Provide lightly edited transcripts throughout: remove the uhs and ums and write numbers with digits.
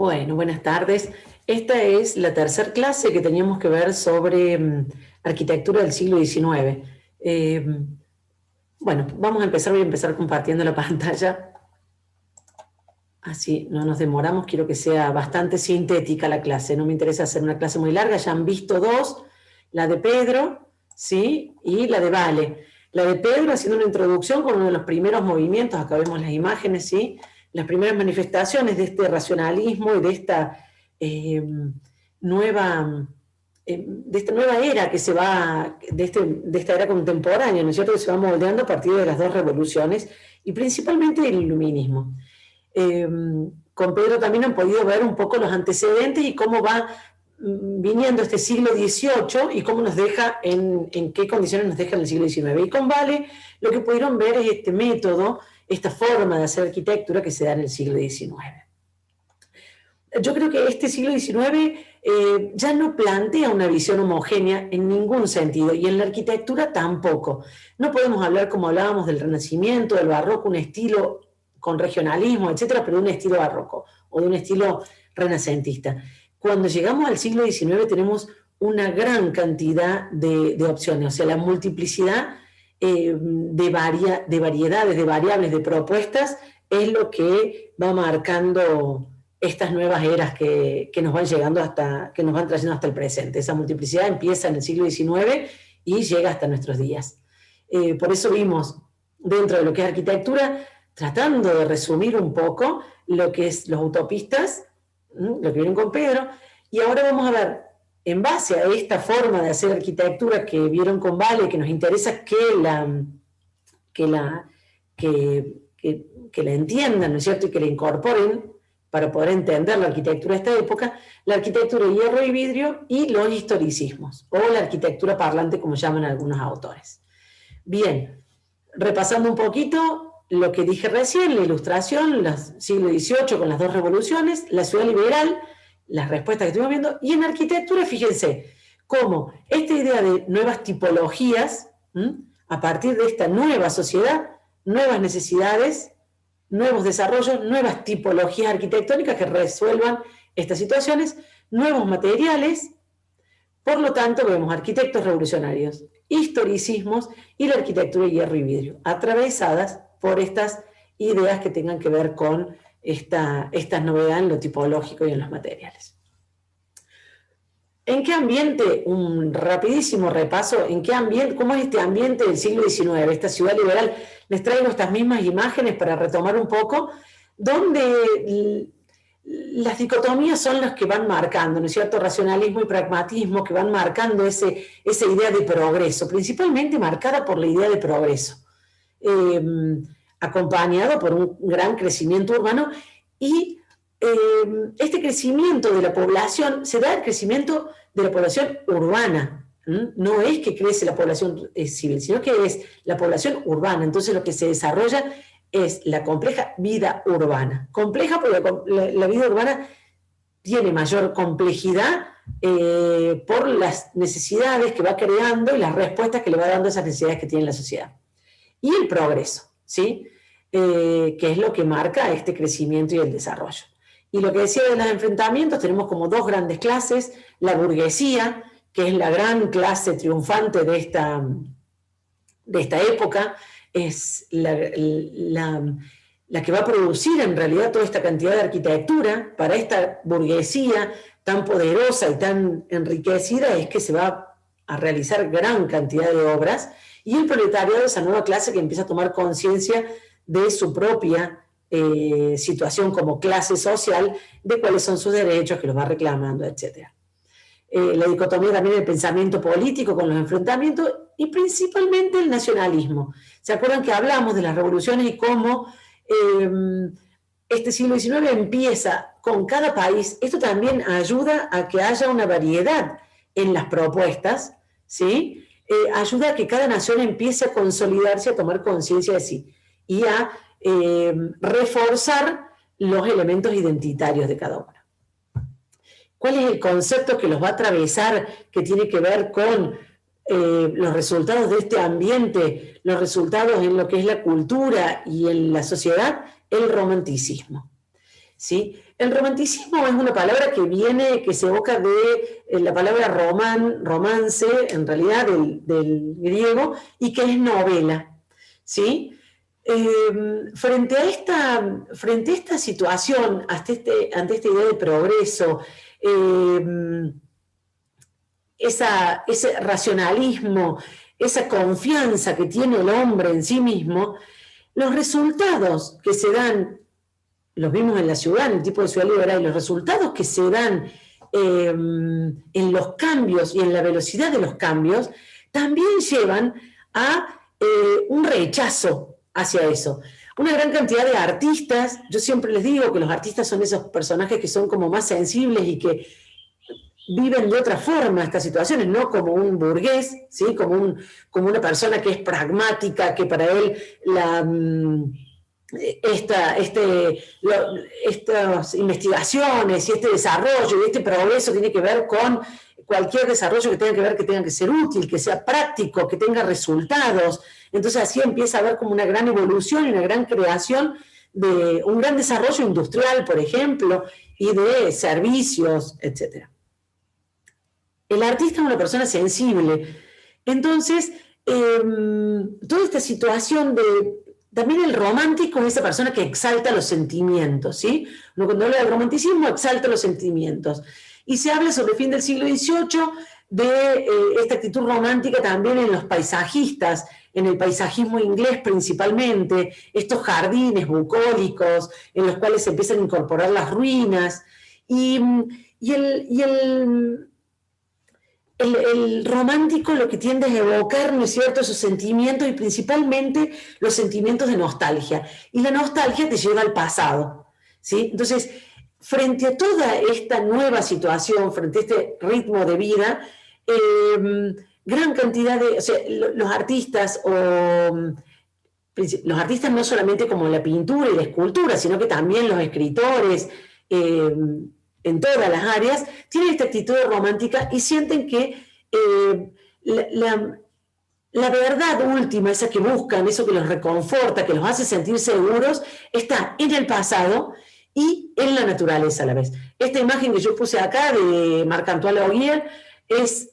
Bueno, buenas tardes. Esta es la tercera clase que teníamos que ver sobre arquitectura del siglo XIX. Bueno, vamos a empezar, voy a empezar compartiendo la pantalla. Así no nos demoramos, quiero que sea bastante sintética la clase. No me interesa hacer una clase muy larga, ya han visto dos, la de Pedro, ¿sí? Y la de Vale. La de Pedro haciendo una introducción con uno de los primeros movimientos, acá vemos las imágenes, ¿sí? Las primeras manifestaciones de este racionalismo y de esta nueva era que se va, de esta era contemporánea, ¿no es cierto?, que se va moldeando a partir de las dos revoluciones y principalmente del iluminismo. Con Pedro también han podido ver un poco los antecedentes y cómo va viniendo este siglo XVIII y cómo nos deja, en qué condiciones nos deja en el siglo XIX. Y con Vale lo que pudieron ver es este método, esta forma de hacer arquitectura que se da en el siglo XIX. Yo creo que este siglo XIX ya no plantea una visión homogénea en ningún sentido, y en la arquitectura tampoco. No podemos hablar, como hablábamos, del Renacimiento, del Barroco, un estilo con regionalismo, etcétera, pero de un estilo barroco o de un estilo renacentista. Cuando llegamos al siglo XIX tenemos una gran cantidad de opciones, o sea, la multiplicidad de variedades, de variables, de propuestas, es lo que va marcando estas nuevas eras que nos van llegando que nos van trayendo hasta el presente. Esa multiplicidad empieza en el siglo XIX y llega hasta nuestros días. Por eso vimos dentro de lo que es arquitectura, tratando de resumir un poco lo que es los utopistas, lo que vienen con Pedro, y ahora vamos a ver, en base a esta forma de hacer arquitectura que vieron con Vale, que nos interesa que la entiendan, ¿no es cierto?, y que la incorporen para poder entender la arquitectura de esta época, la arquitectura de hierro y vidrio y los historicismos, o la arquitectura parlante, como llaman algunos autores. Bien, repasando un poquito lo que dije recién, la ilustración, el siglo XVIII con las dos revoluciones, la ciudad liberal, las respuestas que estuvimos viendo, y en arquitectura, fíjense, cómo esta idea de nuevas tipologías, a partir de esta nueva sociedad, nuevas necesidades, nuevos desarrollos, nuevas tipologías arquitectónicas que resuelvan estas situaciones, nuevos materiales. Por lo tanto, vemos arquitectos revolucionarios, historicismos y la arquitectura de hierro y vidrio, atravesadas por estas ideas que tengan que ver con esta novedad en lo tipológico y en los materiales. ¿En qué ambiente? Un rapidísimo repaso. ¿En qué ambiente? ¿Cómo es este ambiente del siglo XIX, esta ciudad liberal? Les traigo estas mismas imágenes para retomar un poco, donde las dicotomías son las que van marcando, ¿no es cierto?, racionalismo y pragmatismo, que van marcando esa idea de progreso, principalmente marcada por la idea de progreso, acompañado por un gran crecimiento urbano, y este crecimiento de la población, se da el crecimiento de la población urbana, no es que crece la población civil, sino que es la población urbana. Entonces lo que se desarrolla es la compleja vida urbana. Compleja porque la vida urbana tiene mayor complejidad por las necesidades que va creando y las respuestas que le va dando a esas necesidades que tiene la sociedad. Y el progreso, ¿sí? Que es lo que marca este crecimiento y el desarrollo. Y lo que decía de los enfrentamientos, tenemos como dos grandes clases: la burguesía, que es la gran clase triunfante de esta época, es la que va a producir en realidad toda esta cantidad de arquitectura. Para esta burguesía tan poderosa y tan enriquecida es que se va a realizar gran cantidad de obras, y el proletariado, esa nueva clase que empieza a tomar conciencia de su propia situación como clase social, de cuáles son sus derechos, que los va reclamando, etc. La dicotomía también del pensamiento político con los enfrentamientos, y principalmente el nacionalismo. ¿Se acuerdan que hablamos de las revoluciones y cómo este siglo XIX empieza con cada país? Esto también ayuda a que haya una variedad en las propuestas, ¿sí? Ayuda a que cada nación empiece a consolidarse, a tomar conciencia de sí y a reforzar los elementos identitarios de cada una. ¿Cuál es el concepto que los va a atravesar, que tiene que ver con los resultados de este ambiente, los resultados en lo que es la cultura y en la sociedad? El romanticismo. ¿sí? El romanticismo es una palabra que se evoca de la palabra romance, en realidad del griego, y que es novela, ¿sí? Frente a esta situación, ante esta idea de progreso, ese racionalismo, esa confianza que tiene el hombre en sí mismo, los resultados que se dan, los vimos en la ciudad, en el tipo de ciudad liberal, y los resultados que se dan en los cambios y en la velocidad de los cambios, también llevan a un rechazo hacia eso. Una gran cantidad de artistas, yo siempre les digo que los artistas son esos personajes que son como más sensibles y que viven de otra forma estas situaciones, no como un burgués, ¿sí? como una persona que es pragmática, que para él estas investigaciones y este desarrollo y este progreso tiene que ver con cualquier desarrollo que tenga que ser útil, que sea práctico, que tenga resultados. Entonces así empieza a haber como una gran evolución y una gran creación de un gran desarrollo industrial, por ejemplo, y de servicios, etc. El artista es una persona sensible. Entonces, toda esta situación también el romántico es esa persona que exalta los sentimientos, ¿sí? Uno cuando habla del romanticismo exalta los sentimientos. Y se habla sobre el fin del siglo XVIII de esta actitud romántica también en los paisajistas, en el paisajismo inglés principalmente, estos jardines bucólicos en los cuales se empiezan a incorporar las ruinas. El romántico lo que tiende a evocar, ¿no es cierto?, esos sentimientos y principalmente los sentimientos de nostalgia. Y la nostalgia te lleva al pasado, ¿sí? Entonces, frente a toda esta nueva situación, frente a este ritmo de vida, gran cantidad de, o sea, los artistas no solamente como la pintura y la escultura, sino que también los escritores, en todas las áreas, tienen esta actitud romántica y sienten que la verdad última, esa que buscan, eso que los reconforta, que los hace sentir seguros, está en el pasado y en la naturaleza a la vez. Esta imagen que yo puse acá de Marc-Antoine Augier es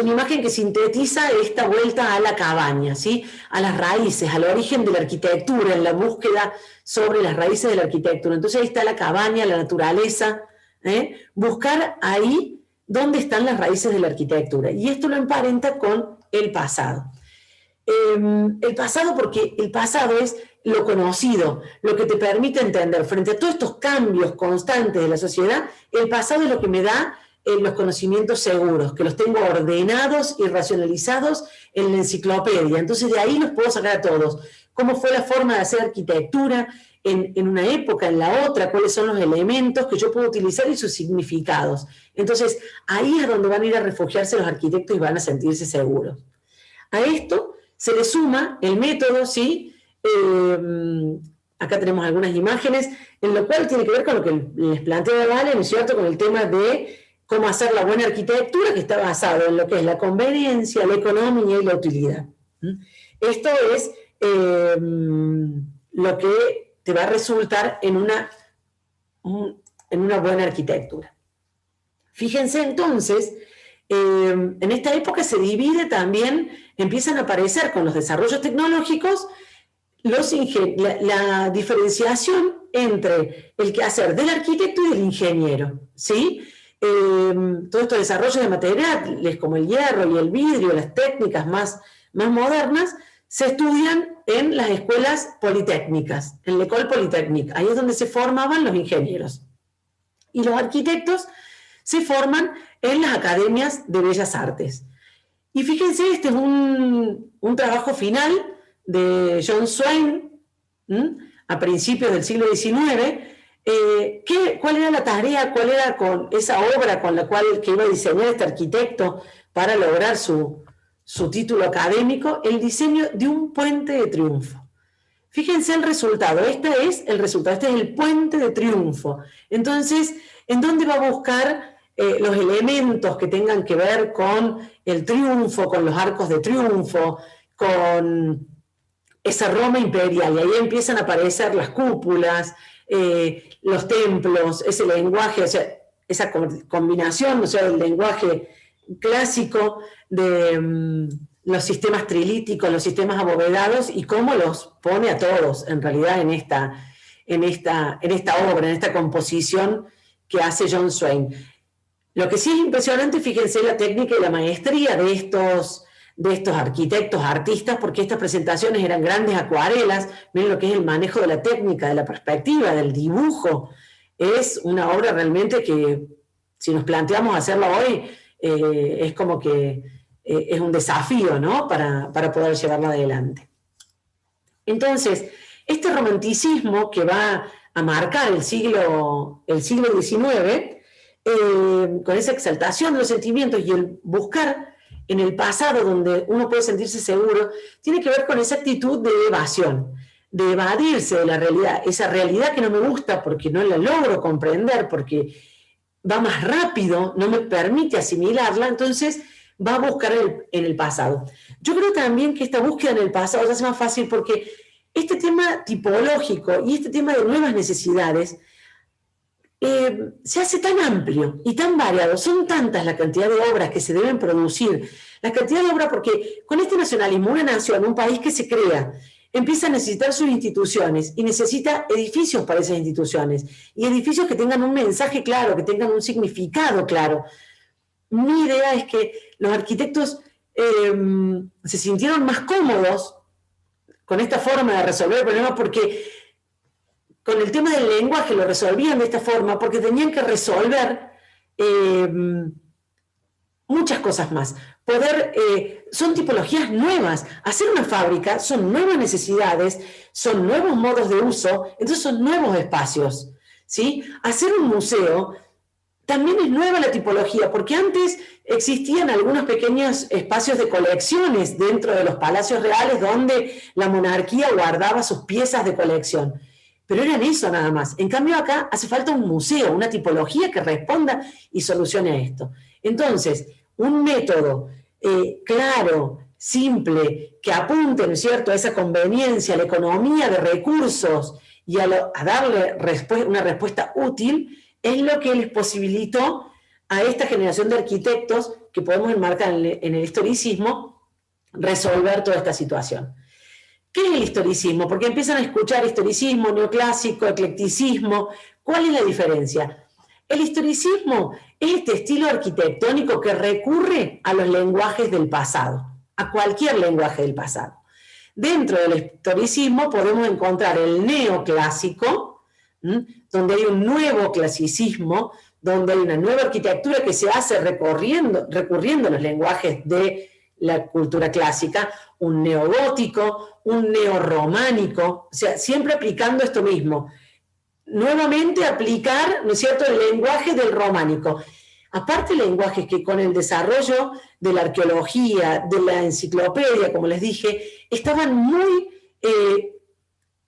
una imagen que sintetiza esta vuelta a la cabaña, ¿sí? A las raíces, al origen de la arquitectura, en la búsqueda sobre las raíces de la arquitectura. Entonces ahí está la cabaña, la naturaleza, buscar ahí dónde están las raíces de la arquitectura. Y esto lo emparenta con el pasado. El pasado, porque el pasado es lo conocido, lo que te permite entender. Frente a todos estos cambios constantes de la sociedad, el pasado es lo que me da los conocimientos seguros, que los tengo ordenados y racionalizados en la enciclopedia. Entonces de ahí los puedo sacar a todos. ¿Cómo fue la forma de hacer arquitectura en una época, en la otra? ¿Cuáles son los elementos que yo puedo utilizar y sus significados? Entonces ahí es donde van a ir a refugiarse los arquitectos y van a sentirse seguros. A esto se le suma el método, ¿sí? Acá tenemos algunas imágenes, en lo cual tiene que ver con lo que les planteaba Vale, ¿no es cierto?, con el tema de cómo hacer la buena arquitectura, que está basado en lo que es la conveniencia, la economía y la utilidad. Esto es lo que te va a resultar en una buena arquitectura. Fíjense entonces, en esta época se divide también, empiezan a aparecer con los desarrollos tecnológicos la diferenciación entre el quehacer del arquitecto y del ingeniero, ¿sí? Todos estos desarrollos de materiales como el hierro y el vidrio, las técnicas más modernas, se estudian en las escuelas politécnicas, en la École Polytechnique. Ahí es donde se formaban los ingenieros. Y los arquitectos se forman en las academias de bellas artes. Y fíjense, este es un trabajo final de John Swain, a principios del siglo XIX. ¿Cuál era la tarea? ¿Cuál era con esa obra con la cual que iba a diseñar este arquitecto para lograr su título académico? El diseño de un puente de triunfo. Fíjense el resultado. Este es el puente de triunfo. Entonces, ¿en dónde va a buscar los elementos que tengan que ver con el triunfo, con los arcos de triunfo, con esa Roma imperial, y ahí empiezan a aparecer las cúpulas, los templos, ese lenguaje, o sea, esa combinación, o sea, del lenguaje clásico de los sistemas trilíticos, los sistemas abovedados, y cómo los pone a todos, en realidad, en esta obra, en esta composición que hace John Swain. Lo que sí es impresionante, fíjense la técnica y la maestría de estos arquitectos, artistas, porque estas presentaciones eran grandes acuarelas. Miren lo que es el manejo de la técnica, de la perspectiva, del dibujo. Es una obra realmente que, si nos planteamos hacerla hoy, es como que es un desafío, ¿no?, para poder llevarla adelante. Entonces, este romanticismo que va a marcar el siglo XIX, con esa exaltación de los sentimientos y el buscar en el pasado donde uno puede sentirse seguro, tiene que ver con esa actitud de evasión, de evadirse de la realidad, esa realidad que no me gusta porque no la logro comprender, porque va más rápido, no me permite asimilarla, entonces va a buscar en el pasado. Yo creo también que esta búsqueda en el pasado se hace más fácil porque este tema tipológico y este tema de nuevas necesidades se hace tan amplio y tan variado, son tantas la cantidad de obras que se deben producir, la cantidad de obras, porque con este nacionalismo, una nación, un país que se crea, empieza a necesitar sus instituciones y necesita edificios para esas instituciones, y edificios que tengan un mensaje claro, que tengan un significado claro. Mi idea es que los arquitectos se sintieron más cómodos con esta forma de resolver el problema, porque con el tema del lenguaje lo resolvían de esta forma, porque tenían que resolver muchas cosas más. Son tipologías nuevas. Hacer una fábrica son nuevas necesidades, son nuevos modos de uso, entonces son nuevos espacios, ¿sí? Hacer un museo también es nueva la tipología, porque antes existían algunos pequeños espacios de colecciones dentro de los palacios reales donde la monarquía guardaba sus piezas de colección. Pero eran eso nada más. En cambio acá hace falta un museo, una tipología que responda y solucione a esto. Entonces, un método claro, simple, que apunte, ¿no es cierto?, a esa conveniencia, a la economía de recursos y a darle una respuesta útil, es lo que les posibilitó a esta generación de arquitectos, que podemos enmarcar en el historicismo, resolver toda esta situación. ¿Qué es el historicismo? Porque empiezan a escuchar historicismo, neoclásico, eclecticismo. ¿Cuál es la diferencia? El historicismo es este estilo arquitectónico que recurre a los lenguajes del pasado, a cualquier lenguaje del pasado. Dentro del historicismo podemos encontrar el neoclásico, donde hay un nuevo clasicismo, donde hay una nueva arquitectura que se hace recurriendo a los lenguajes de la cultura clásica, un neogótico, un neorrománico, o sea, siempre aplicando esto mismo. Nuevamente aplicar, ¿no es cierto?, el lenguaje del románico. Aparte lenguajes que con el desarrollo de la arqueología, de la enciclopedia, como les dije, estaban muy...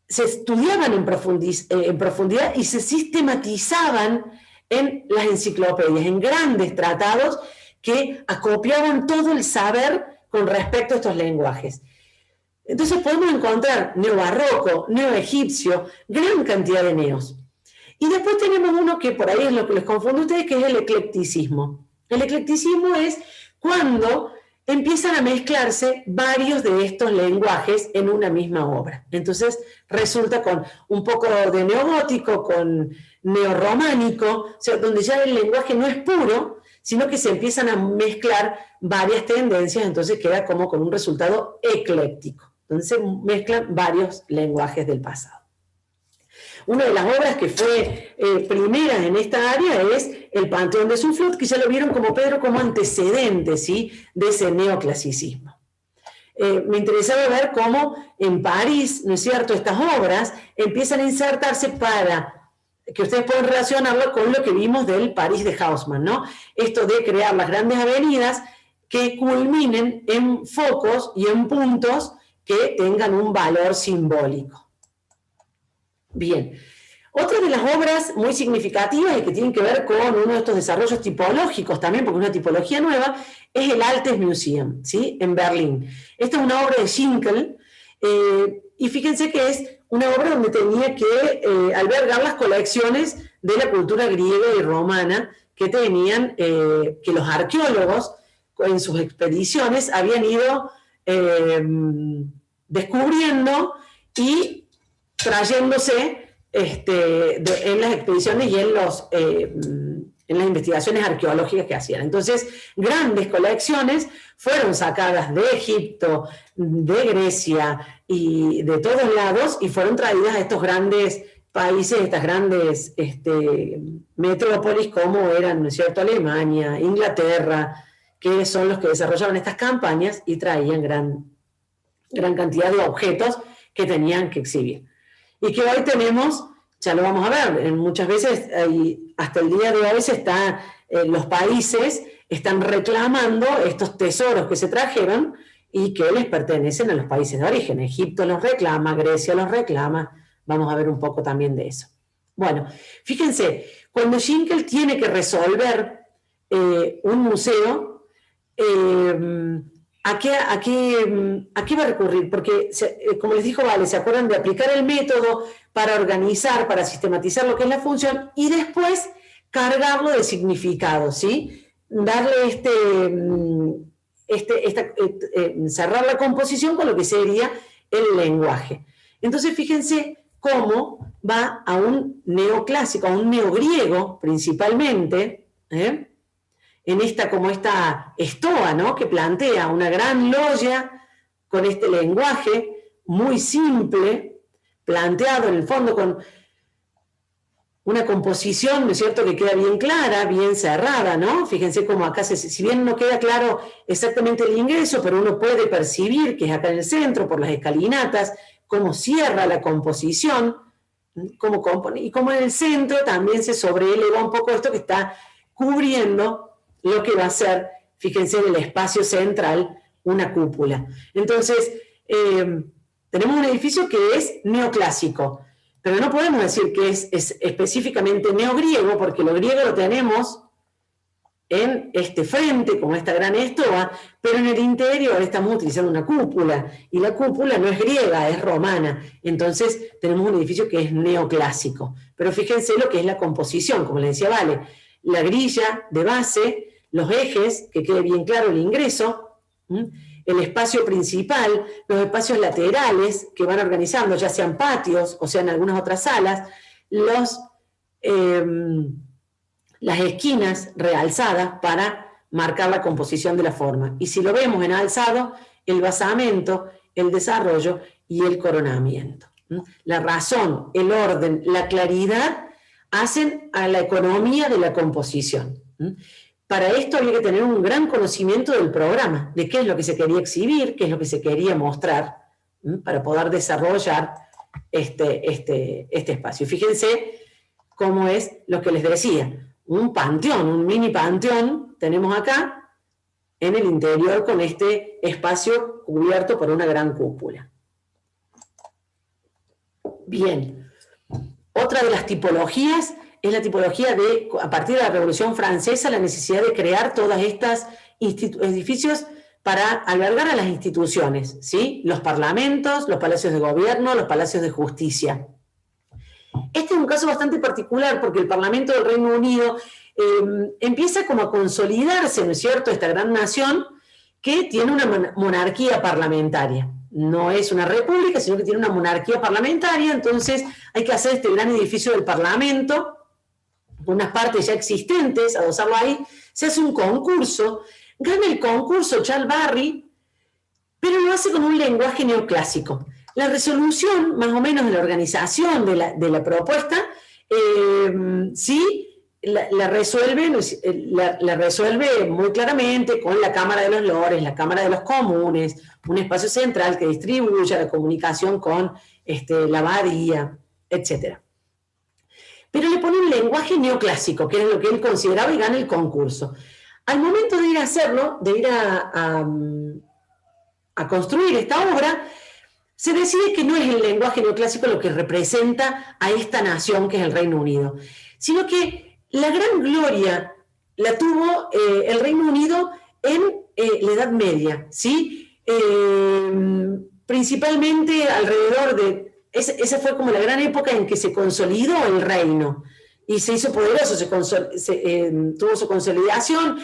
se estudiaban en profundidad y se sistematizaban en las enciclopedias, en grandes tratados que acopiaban todo el saber con respecto a estos lenguajes. Entonces podemos encontrar neobarroco, neoegipcio, gran cantidad de neos. Y después tenemos uno que por ahí es lo que les confunde a ustedes, que es el eclecticismo. El eclecticismo es cuando empiezan a mezclarse varios de estos lenguajes en una misma obra. Entonces resulta con un poco de neogótico, con neorrománico, o sea, donde ya el lenguaje no es puro, sino que se empiezan a mezclar varias tendencias, entonces queda como con un resultado ecléctico. Entonces se mezclan varios lenguajes del pasado. Una de las obras que fue primera en esta área es el Panteón de Soufflot, que ya lo vieron como Pedro como antecedente, ¿sí?, de ese neoclasicismo. Me interesaba ver cómo en París, ¿no es cierto?, estas obras empiezan a insertarse para que ustedes puedan relacionarlo con lo que vimos del París de Haussmann, ¿no? Esto de crear las grandes avenidas que culminen en focos y en puntos que tengan un valor simbólico. Bien, otra de las obras muy significativas y que tienen que ver con uno de estos desarrollos tipológicos también, porque es una tipología nueva, es el Altes Museum, ¿sí?, en Berlín. Esta es una obra de Schinkel, y fíjense que es una obra donde tenía que albergar las colecciones de la cultura griega y romana que tenían, que los arqueólogos en sus expediciones habían ido descubriendo y trayéndose en las expediciones y en las investigaciones arqueológicas que hacían. Entonces, grandes colecciones fueron sacadas de Egipto, de Grecia y de todos lados y fueron traídas a estos grandes países, estas grandes metrópolis como eran, ¿no es cierto?, Alemania, Inglaterra, que son los que desarrollaban estas campañas y traían gran cantidad de objetos que tenían que exhibir. Y que hoy tenemos, ya lo vamos a ver, muchas veces, hasta el día de hoy los países están reclamando estos tesoros que se trajeron y que les pertenecen a los países de origen. Egipto los reclama, Grecia los reclama, vamos a ver un poco también de eso. Bueno, fíjense, cuando Schinkel tiene que resolver un museo, ¿a qué va a recurrir? Porque, como les dijo Vale, ¿se acuerdan de aplicar el método para organizar, para sistematizar lo que es la función y después cargarlo de significado, ¿sí? Darle cerrar la composición con lo que sería el lenguaje. Entonces, fíjense cómo va a un neoclásico, a un neogriego principalmente, en esta estoa, ¿no?, que plantea una gran logia con este lenguaje muy simple, planteado en el fondo con una composición, ¿no es cierto?, que queda bien clara, bien cerrada, ¿no? Fíjense cómo acá, si bien no queda claro exactamente el ingreso, pero uno puede percibir que es acá en el centro, por las escalinatas, cómo cierra la composición, cómo compone, y cómo en el centro también se sobreeleva un poco esto que está cubriendo lo que va a ser, fíjense, en el espacio central, una cúpula. Entonces, tenemos un edificio que es neoclásico, pero no podemos decir que es específicamente neogriego, porque lo griego lo tenemos en este frente, como esta gran estoa, pero en el interior estamos utilizando una cúpula, y la cúpula no es griega, es romana. Entonces, tenemos un edificio que es neoclásico. Pero fíjense lo que es la composición, como les decía Vale, la grilla de base, los ejes, que quede bien claro el ingreso, el espacio principal, los espacios laterales que van organizando, ya sean patios o sean algunas otras salas, las esquinas realzadas para marcar la composición de la forma. Y si lo vemos en alzado, el basamento, el desarrollo y el coronamiento. La razón, el orden, la claridad hacen a la economía de la composición. Para esto había que tener un gran conocimiento del programa, de qué es lo que se quería exhibir, qué es lo que se quería mostrar, para poder desarrollar este espacio. Fíjense cómo es lo que les decía, un panteón, un mini panteón, tenemos acá en el interior con este espacio cubierto por una gran cúpula. Bien, otra de las tipologías es la tipología de, a partir de la Revolución Francesa, la necesidad de crear todas estas edificios para albergar a las instituciones, ¿sí? Los parlamentos, los palacios de gobierno, los palacios de justicia. Este es un caso bastante particular porque el Parlamento del Reino Unido empieza como a consolidarse, ¿no es cierto?, esta gran nación que tiene una monarquía parlamentaria. No es una república, sino que tiene una monarquía parlamentaria, entonces hay que hacer este gran edificio del Parlamento, con unas partes ya existentes, adosarlo ahí, se hace un concurso, gana el concurso Charles Barry, pero lo hace con un lenguaje neoclásico. La resolución, más o menos, de la organización de la propuesta, sí, la resuelve muy claramente con la Cámara de los Lores, la Cámara de los Comunes, un espacio central que distribuya la comunicación con la abadía, etc. Pero le pone un lenguaje neoclásico, que era lo que él consideraba, y gana el concurso. Al momento de ir a hacerlo, de ir a construir esta obra, se decide que no es el lenguaje neoclásico lo que representa a esta nación que es el Reino Unido, sino que la gran gloria la tuvo el Reino Unido en la Edad Media, ¿sí? principalmente alrededor de... Esa fue como la gran época en que se consolidó el reino y se hizo poderoso, tuvo su consolidación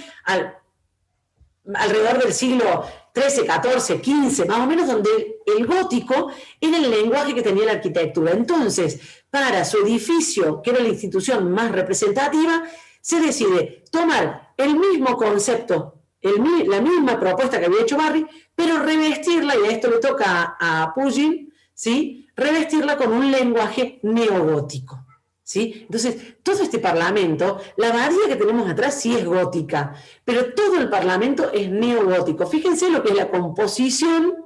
alrededor del siglo XIII, XIV, XV, más o menos, donde el gótico era el lenguaje que tenía la arquitectura. Entonces, para su edificio, que era la institución más representativa, se decide tomar el mismo concepto, la misma propuesta que había hecho Barry, pero revestirla, y a esto le toca a Pugin, ¿sí? Revestirla con un lenguaje neogótico. ¿Sí? Entonces, todo este parlamento, la abadía que tenemos atrás sí es gótica, pero todo el parlamento es neogótico. Fíjense lo que es la composición,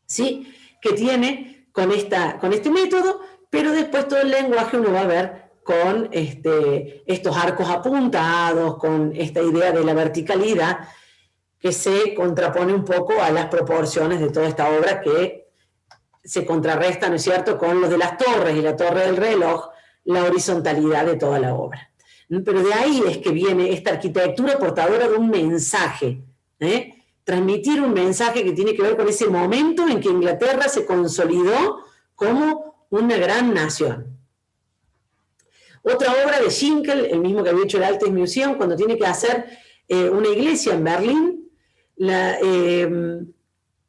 ¿sí? Que tiene con este método, pero después todo el lenguaje uno va a ver con estos arcos apuntados, con esta idea de la verticalidad, que se contrapone un poco a las proporciones de toda esta obra que se contrarresta, ¿no es cierto?, con los de las torres y la torre del reloj, la horizontalidad de toda la obra. Pero de ahí es que viene esta arquitectura portadora de un mensaje, transmitir un mensaje que tiene que ver con ese momento en que Inglaterra se consolidó como una gran nación. Otra obra de Schinkel, el mismo que había hecho el Altes Museum, cuando tiene que hacer una iglesia en Berlín,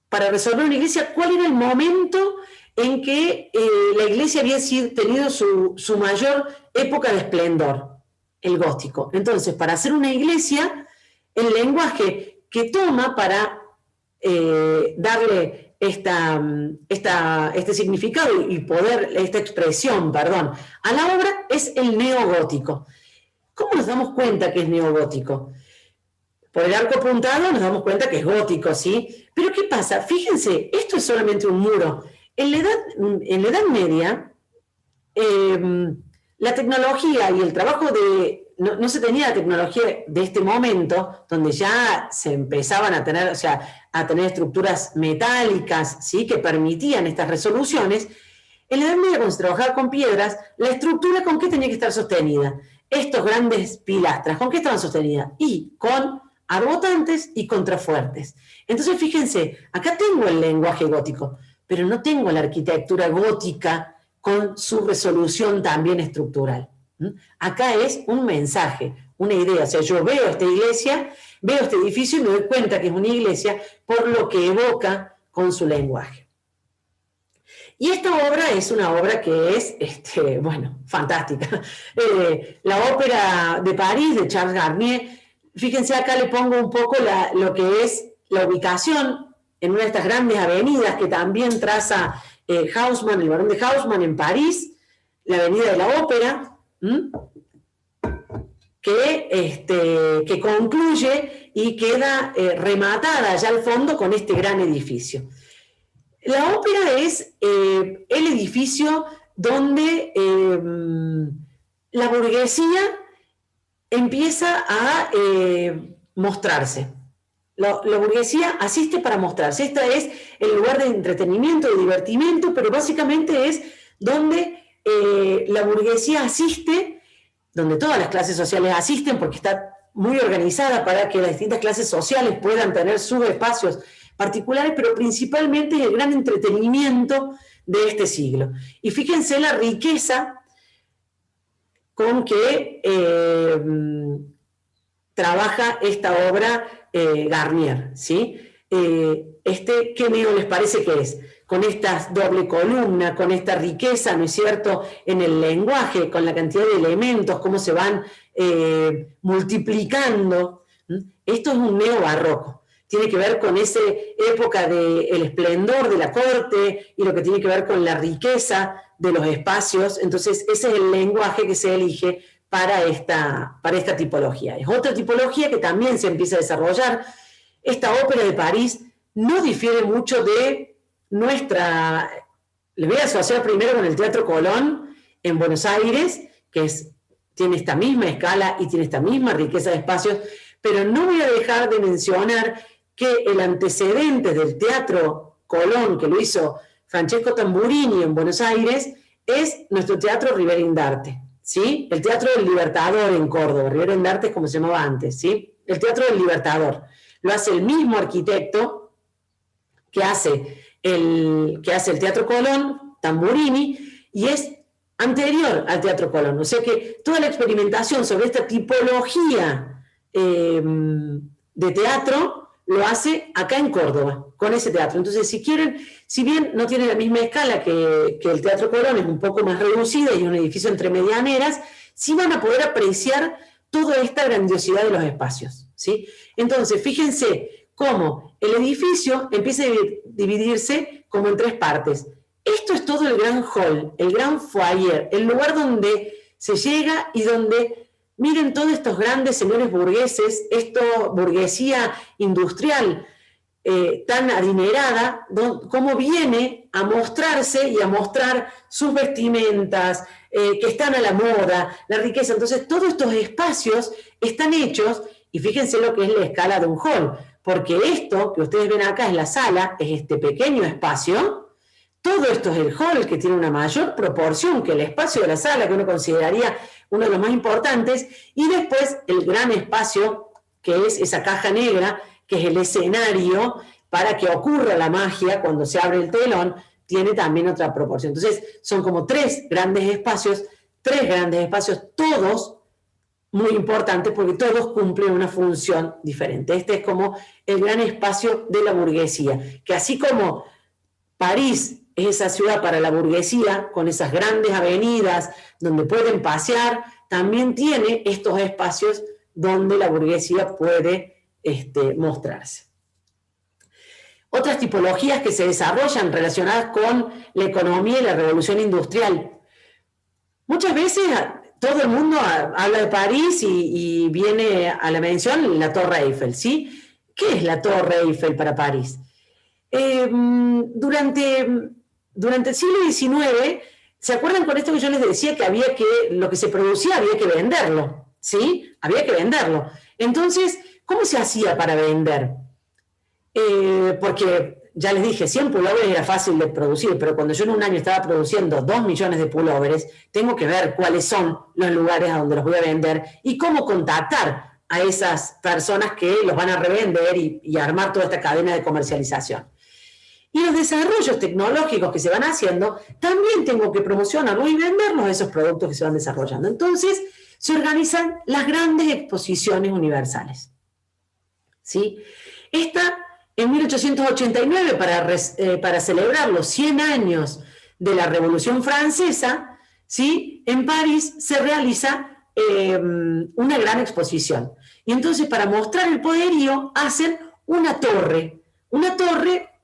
para resolver una iglesia, ¿cuál era el momento en que la iglesia había tenido su mayor época de esplendor? El gótico. Entonces, para hacer una iglesia, el lenguaje que toma para darle este significado y esta expresión, perdón, a la obra es el neogótico. ¿Cómo nos damos cuenta que es neogótico? Por el arco apuntado nos damos cuenta que es gótico, ¿sí? Pero ¿qué pasa? Fíjense, esto es solamente un muro. En la Edad Media, la tecnología y el trabajo no se tenía la tecnología de este momento, donde ya se empezaban a tener, a tener estructuras metálicas, ¿sí?, que permitían estas resoluciones. En la Edad Media, cuando se trabajaba con piedras, la estructura, ¿con qué tenía que estar sostenida? Estos grandes pilastras, ¿con qué estaban sostenidas? Y con arbotantes y contrafuertes. Entonces, fíjense, acá tengo el lenguaje gótico, pero no tengo la arquitectura gótica con su resolución también estructural. Acá es un mensaje, una idea. O sea, yo veo esta iglesia, veo este edificio y me doy cuenta que es una iglesia por lo que evoca con su lenguaje. Y esta obra es una obra que es, fantástica. La Ópera de París, de Charles Garnier. Fíjense, acá le pongo un poco lo que es la ubicación en una de estas grandes avenidas que también traza Haussmann, el barón de Haussmann en París, la avenida de la Ópera, que concluye y queda rematada allá al fondo con este gran edificio. La Ópera es el edificio donde la burguesía empieza a mostrarse. La burguesía asiste para mostrarse. Este es el lugar de entretenimiento, de divertimento, pero básicamente es donde la burguesía asiste, donde todas las clases sociales asisten, porque está muy organizada para que las distintas clases sociales puedan tener sus espacios particulares, pero principalmente es el gran entretenimiento de este siglo. Y fíjense la riqueza con que trabaja esta obra Garnier, ¿sí? ¿Qué medio les parece que es? Con esta doble columna, con esta riqueza, ¿no es cierto?, en el lenguaje, con la cantidad de elementos, cómo se van multiplicando. Esto es un neobarroco. Tiene que ver con esa época del esplendor de la corte y lo que tiene que ver con la riqueza de los espacios. Entonces, ese es el lenguaje que se elige para esta tipología. Es otra tipología que también se empieza a desarrollar. Esta ópera de París no difiere mucho de nuestra... Le voy a asociar primero con el Teatro Colón en Buenos Aires, que tiene esta misma escala y tiene esta misma riqueza de espacios, pero no voy a dejar de mencionar que el antecedente del Teatro Colón, que lo hizo Francesco Tamburini en Buenos Aires, es nuestro Teatro Rivera Indarte, ¿sí? El Teatro del Libertador en Córdoba. Rivera Indarte es como se llamaba antes, ¿sí? El Teatro del Libertador. Lo hace el mismo arquitecto que hace que hace el Teatro Colón, Tamburini, y es anterior al Teatro Colón. O sea que toda la experimentación sobre esta tipología de teatro lo hace acá en Córdoba, con ese teatro. Entonces, si quieren, si bien no tiene la misma escala que el Teatro Colón, es un poco más reducida y es un edificio entre medianeras, sí van a poder apreciar toda esta grandiosidad de los espacios, ¿sí? Entonces, fíjense cómo el edificio empieza a dividirse como en tres partes. Esto es todo el gran hall, el gran foyer, el lugar donde se llega y donde, miren todos estos grandes señores burgueses, esta burguesía industrial tan adinerada, cómo viene a mostrarse y a mostrar sus vestimentas, que están a la moda, la riqueza. Entonces, todos estos espacios están hechos, y fíjense lo que es la escala de un hall, porque esto que ustedes ven acá es la sala, es este pequeño espacio. Todo esto es el hall, que tiene una mayor proporción que el espacio de la sala, que uno consideraría uno de los más importantes, y después el gran espacio, que es esa caja negra, que es el escenario para que ocurra la magia cuando se abre el telón, tiene también otra proporción. Entonces, son como tres grandes espacios, todos muy importantes porque todos cumplen una función diferente. Este es como el gran espacio de la burguesía, que así como París es esa ciudad para la burguesía, con esas grandes avenidas donde pueden pasear, también tiene estos espacios donde la burguesía puede mostrarse. Otras tipologías que se desarrollan relacionadas con la economía y la revolución industrial. Muchas veces todo el mundo habla de París y viene a la mención la Torre Eiffel, ¿sí? ¿Qué es la Torre Eiffel para París? Durante el siglo XIX, ¿se acuerdan con esto que yo les decía que lo que se producía había que venderlo? ¿Sí? Había que venderlo. Entonces, ¿cómo se hacía para vender? Porque, ya les dije, 100 pullovers era fácil de producir, pero cuando yo en un año estaba produciendo 2 millones de pullovers, tengo que ver cuáles son los lugares a donde los voy a vender y cómo contactar a esas personas que los van a revender y armar toda esta cadena de comercialización. Y los desarrollos tecnológicos que se van haciendo, también tengo que promocionarlos y venderlos, esos productos que se van desarrollando. Entonces, se organizan las grandes exposiciones universales, ¿sí? Esta, en 1889, para celebrar los 100 años de la Revolución Francesa, ¿sí? En París se realiza una gran exposición. Y entonces, para mostrar el poderío, hacen una torre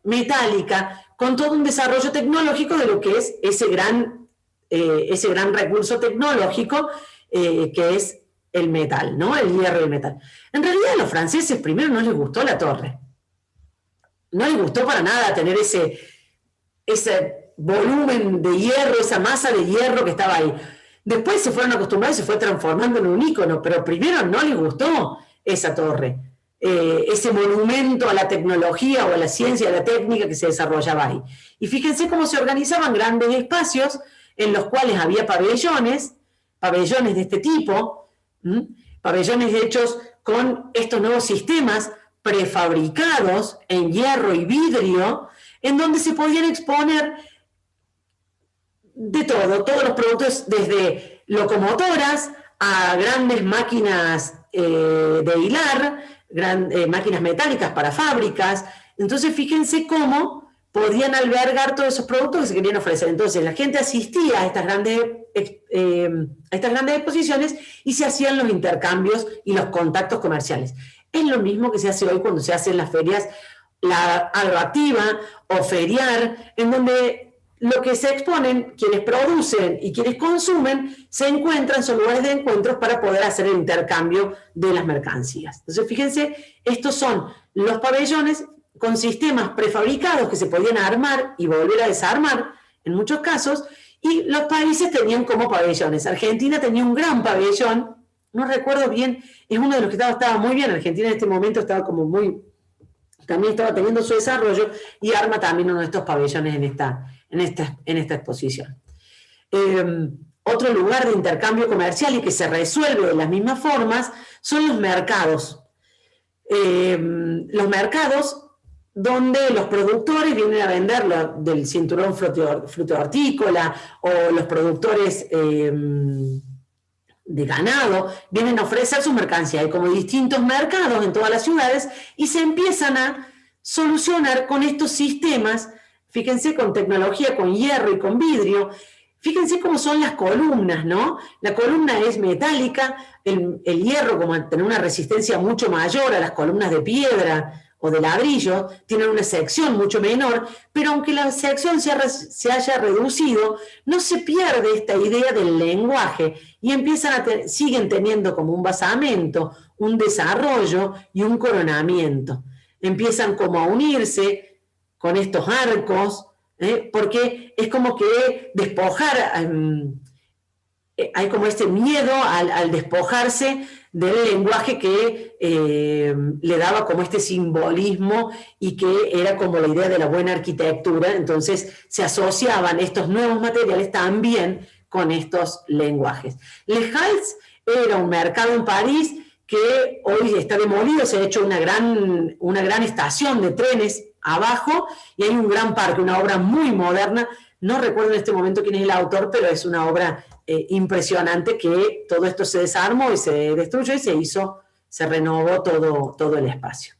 metálica, con todo un desarrollo tecnológico de lo que es ese gran recurso tecnológico que es el metal, ¿no? El hierro y el metal. En realidad a los franceses primero no les gustó la torre. No les gustó para nada tener ese volumen de hierro, esa masa de hierro que estaba ahí. Después se fueron acostumbrados y se fue transformando en un ícono, pero primero no les gustó esa torre. Ese monumento a la tecnología o a la ciencia, a la técnica que se desarrollaba ahí. Y fíjense cómo se organizaban grandes espacios en los cuales había pabellones de este tipo, pabellones hechos con estos nuevos sistemas prefabricados en hierro y vidrio, en donde se podían exponer de todo, todos los productos, desde locomotoras a grandes máquinas de hilar, máquinas metálicas para fábricas. Entonces fíjense cómo podían albergar todos esos productos que se querían ofrecer. Entonces la gente asistía a estas grandes exposiciones y se hacían los intercambios y los contactos comerciales. Es lo mismo que se hace hoy cuando se hacen las ferias, la agroactiva o feriar, en donde lo que se exponen, quienes producen y quienes consumen, se encuentran, son lugares de encuentros para poder hacer el intercambio de las mercancías. Entonces, fíjense, estos son los pabellones con sistemas prefabricados que se podían armar y volver a desarmar, en muchos casos, y los países tenían como pabellones. Argentina tenía un gran pabellón, no recuerdo bien, es uno de los que estaba muy bien. Argentina en este momento estaba como también estaba teniendo su desarrollo y arma también uno de estos pabellones en esta exposición. Otro lugar de intercambio comercial y que se resuelve de las mismas formas son los mercados. Los mercados donde los productores vienen a vender del cinturón fruto-hortícola, o los productores de ganado vienen a ofrecer sus mercancías. Hay como distintos mercados en todas las ciudades y se empiezan a solucionar con estos sistemas, fíjense, con tecnología, con hierro y con vidrio. Fíjense cómo son las columnas, ¿no? La columna es metálica, el hierro, como al tener una resistencia mucho mayor a las columnas de piedra o de ladrillo, tienen una sección mucho menor, pero aunque la sección se haya reducido, no se pierde esta idea del lenguaje y siguen teniendo como un basamento, un desarrollo y un coronamiento. Empiezan como a unirse con estos arcos, porque es como que despojar, hay como este miedo al despojarse del lenguaje que le daba como este simbolismo y que era como la idea de la buena arquitectura. Entonces se asociaban estos nuevos materiales también con estos lenguajes. Les Halles era un mercado en París que hoy está demolido, se ha hecho una gran estación de trenes abajo y hay un gran parque, una obra muy moderna. No recuerdo en este momento quién es el autor, pero es una obra impresionante, que todo esto se desarmó y se destruyó y se renovó todo el espacio.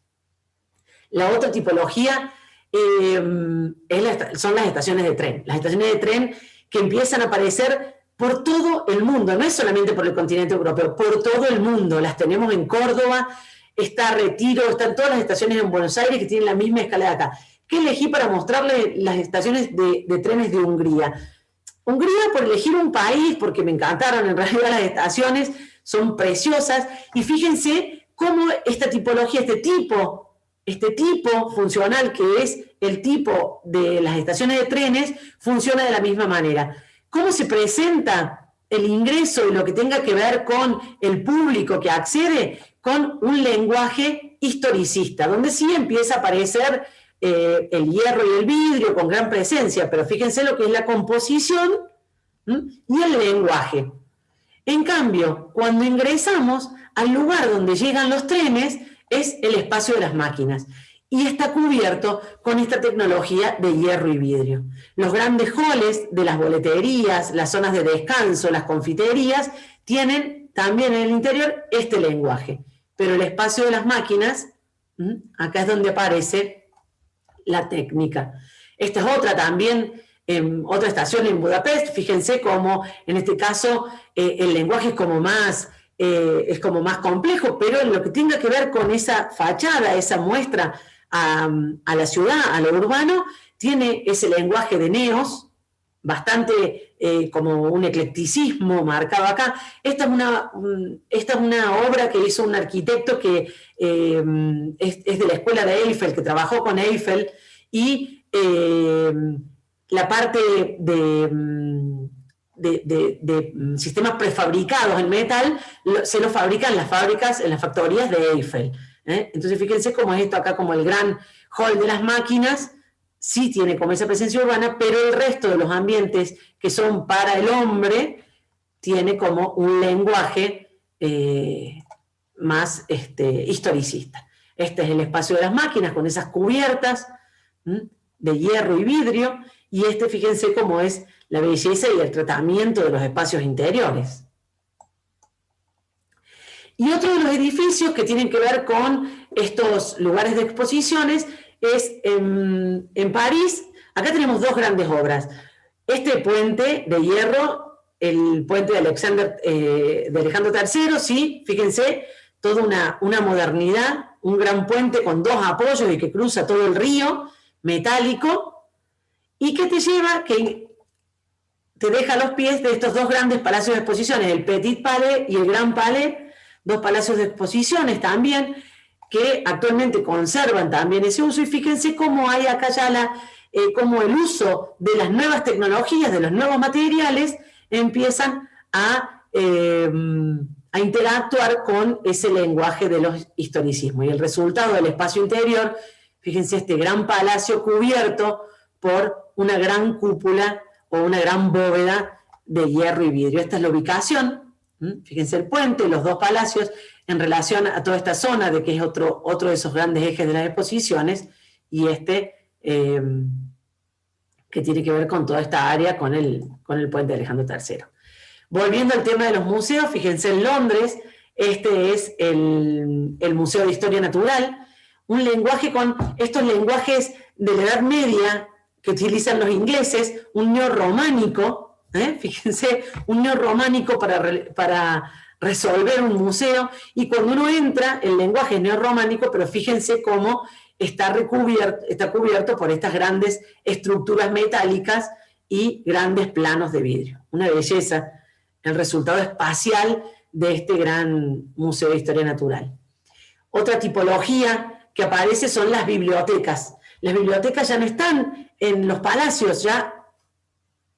La otra tipología son las estaciones de tren. Las estaciones de tren que empiezan a aparecer por todo el mundo, no es solamente por el continente europeo, por todo el mundo. Las tenemos en Córdoba, está Retiro, están todas las estaciones en Buenos Aires que tienen la misma escala de acá. ¿Qué elegí para mostrarles las estaciones de trenes de Hungría? Hungría, por elegir un país, porque me encantaron en realidad las estaciones, son preciosas, y fíjense cómo esta tipología, este tipo funcional, que es el tipo de las estaciones de trenes, funciona de la misma manera. ¿Cómo se presenta el ingreso y lo que tenga que ver con el público que accede? Con un lenguaje historicista, donde sí empieza a aparecer el hierro y el vidrio con gran presencia, pero fíjense lo que es la composición y el lenguaje. En cambio, cuando ingresamos al lugar donde llegan los trenes, es el espacio de las máquinas, y está cubierto con esta tecnología de hierro y vidrio. Los grandes halls de las boleterías, las zonas de descanso, las confiterías, tienen también en el interior este lenguaje, pero el espacio de las máquinas, acá es donde aparece la técnica. Esta es otra también, otra estación en Budapest. Fíjense cómo en este caso el lenguaje es como más complejo, pero en lo que tenga que ver con esa fachada, esa muestra a la ciudad, a lo urbano, tiene ese lenguaje de neos, bastante como un eclecticismo marcado acá. Esta es una obra que hizo un arquitecto que es de la escuela de Eiffel, que trabajó con Eiffel, y la parte de sistemas prefabricados en metal se lo fabrican las fábricas, en las factorías de Eiffel. Entonces fíjense cómo es esto acá, como el gran hall de las máquinas, sí tiene como esa presencia urbana, pero el resto de los ambientes que son para el hombre tiene como un lenguaje más historicista. Este es el espacio de las máquinas con esas cubiertas de hierro y vidrio, y fíjense cómo es la belleza y el tratamiento de los espacios interiores. Y otro de los edificios que tienen que ver con estos lugares de exposiciones es en París. Acá tenemos dos grandes obras. Este puente de hierro, el puente de Alejandro III, sí, fíjense, toda una modernidad, un gran puente con dos apoyos y que cruza todo el río, metálico, y que te deja a los pies de estos dos grandes palacios de exposiciones, el Petit Palais y el Gran Palais, dos palacios de exposiciones también, que actualmente conservan también ese uso, y fíjense cómo hay acá ya cómo el uso de las nuevas tecnologías, de los nuevos materiales, empiezan a interactuar con ese lenguaje de los historicismos. Y el resultado del espacio interior, fíjense este gran palacio cubierto por una gran cúpula o una gran bóveda de hierro y vidrio. Esta es la ubicación, fíjense el puente, los dos palacios, en relación a toda esta zona, de que es otro de esos grandes ejes de las exposiciones, y que tiene que ver con toda esta área, con el puente de Alejandro III. Volviendo al tema de los museos, fíjense en Londres, este es el Museo de Historia Natural, un lenguaje con estos lenguajes de la Edad Media que utilizan los ingleses, un neorrománico, fíjense, un neorrománico para resolver un museo, y cuando uno entra, el lenguaje es neorrománico, pero fíjense cómo está cubierto por estas grandes estructuras metálicas y grandes planos de vidrio. Una belleza, el resultado espacial de este gran Museo de Historia Natural. Otra tipología que aparece son las bibliotecas. Las bibliotecas ya no están en los palacios, ya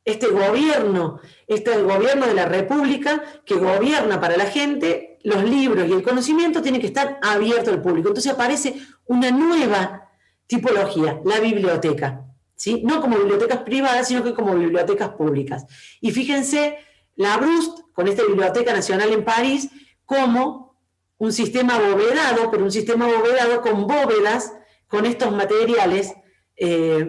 el gobierno de la República que gobierna para la gente, los libros y el conocimiento tienen que estar abiertos al público. Entonces aparece una nueva tipología, la biblioteca, ¿sí? No como bibliotecas privadas, sino que como bibliotecas públicas. Y fíjense, la Brust, con esta Biblioteca Nacional en París, como un sistema abovedado, pero un sistema abovedado con bóvedas, con estos materiales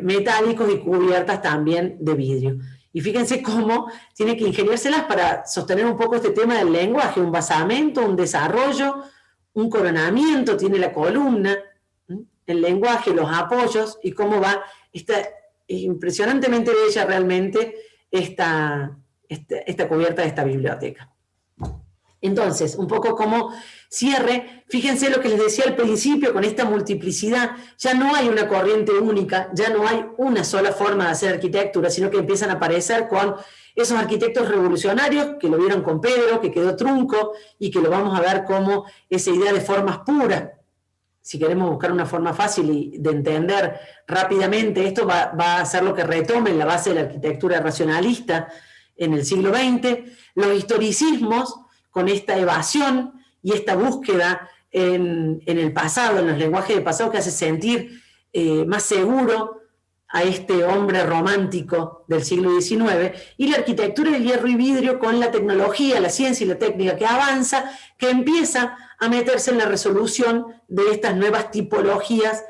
metálicos y cubiertas también de vidrio. Y fíjense cómo tiene que ingeniárselas para sostener un poco este tema del lenguaje, un basamento, un desarrollo, un coronamiento, tiene la columna, el lenguaje, los apoyos, y cómo va impresionantemente bella realmente esta cubierta de esta biblioteca. Entonces, un poco como cierre, fíjense lo que les decía al principio con esta multiplicidad, ya no hay una corriente única, ya no hay una sola forma de hacer arquitectura, sino que empiezan a aparecer con esos arquitectos revolucionarios que lo vieron con Pedro, que quedó trunco, y que lo vamos a ver como esa idea de formas puras. Si queremos buscar una forma fácil de entender rápidamente, esto va a ser lo que retome en la base de la arquitectura racionalista en el siglo XX, los historicismos, con esta evasión y esta búsqueda en el pasado, en los lenguajes del pasado, que hace sentir más seguro a este hombre romántico del siglo XIX, y la arquitectura del hierro y vidrio con la tecnología, la ciencia y la técnica que avanza, que empieza a meterse en la resolución de estas nuevas tipologías,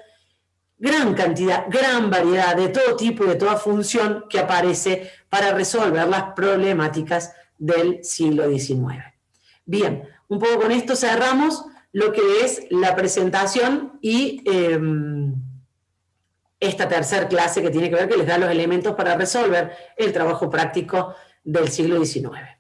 gran cantidad, gran variedad de todo tipo y de toda función que aparece para resolver las problemáticas del siglo XIX. Bien, un poco con esto cerramos lo que es la presentación y esta tercera clase que tiene que ver, que les da los elementos para resolver el trabajo práctico del siglo XIX.